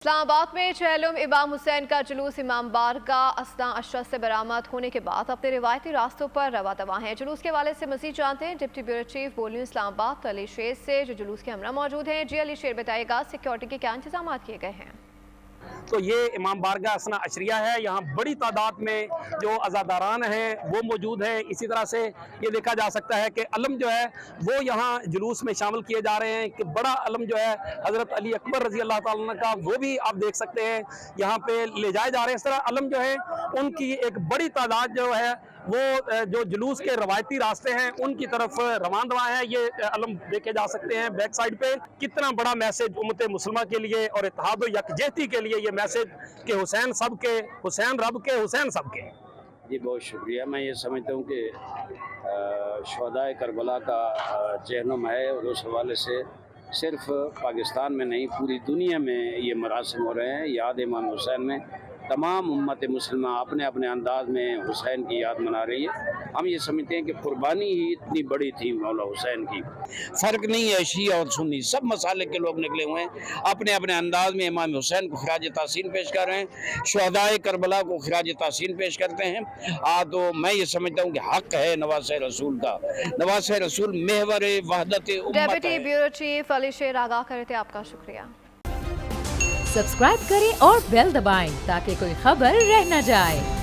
इस्लामाबाद में चेहलुम इमाम हुसैन का जुलूस इमाम बारगाह असना अशरफ से बरामद होने के बाद अपने रिवायती रास्तों पर रवा दवा हैं। जुलूस के हवाले से मजीद जानते हैं डिप्टी ब्यूरो चीफ बोलियो इस्लामाबाद अली शेर से, जो जुलूस के हमरा मौजूद हैं। जी अली शेर, बताइएगा सिक्योरिटी के क्या इंतजाम किए गए हैं? तो ये इमाम बारगाह असना अशरिया है। यहाँ बड़ी तादाद में जो अज़ादारान हैं वो मौजूद हैं। इसी तरह से ये देखा जा सकता है कि अलम जो है वो यहाँ जुलूस में शामिल किए जा रहे हैं कि बड़ा अलम जो है हज़रत अली अकबर रज़ी अल्लाह ताला अन्हु का, वो भी आप देख सकते हैं यहाँ पे ले जाए जा रहे हैं। इस तरह अलम जो है उनकी एक बड़ी तादाद जो है वो जो जुलूस के रवायती रास्ते हैं उनकी तरफ रवान दवा है। ये अलम देखे जा सकते हैं बैक साइड पे। कितना बड़ा मैसेज उम्मत मुसलमान के लिए और इत्तेहाद व यकजहती के लिए ये मैसेज कि हुसैन सबके, हुसैन रब के, हुसैन सबके। जी बहुत शुक्रिया। मैं ये समझता हूँ कि शहदाए करबला का चेहलुम है और उस हवाले से सिर्फ पाकिस्तान में नहीं पूरी दुनिया में ये मरासिम हो रहे हैं। याद इमाम हुसैन में तमाम उम्मत मुसलमान अपने अपने अंदाज में हुसैन की याद मना रही है। हम ये समझते हैं कि कुर्बानी ही इतनी बड़ी थी मौला हुसैन की। फ़र्क नहीं है शिया और सुन्नी, सब मसाले के लोग निकले हुए हैं, अपने अपने अंदाज में इमाम हुसैन को खिराज तासीन पेश कर रहे हैं, शहदाए करबला को खिराज तासीन पेश करते हैं। तो मैं ये समझता हूँ कि हक है नवासे रसूल का। नवासे रसूल महवर वहदत उम्मत है। डेप्यूटी ब्यूरो चीफ अली शेर आगाह करे थे, आपका शुक्रिया। सब्सक्राइब करें और बेल दबाएं ताकि कोई खबर रह न जाए।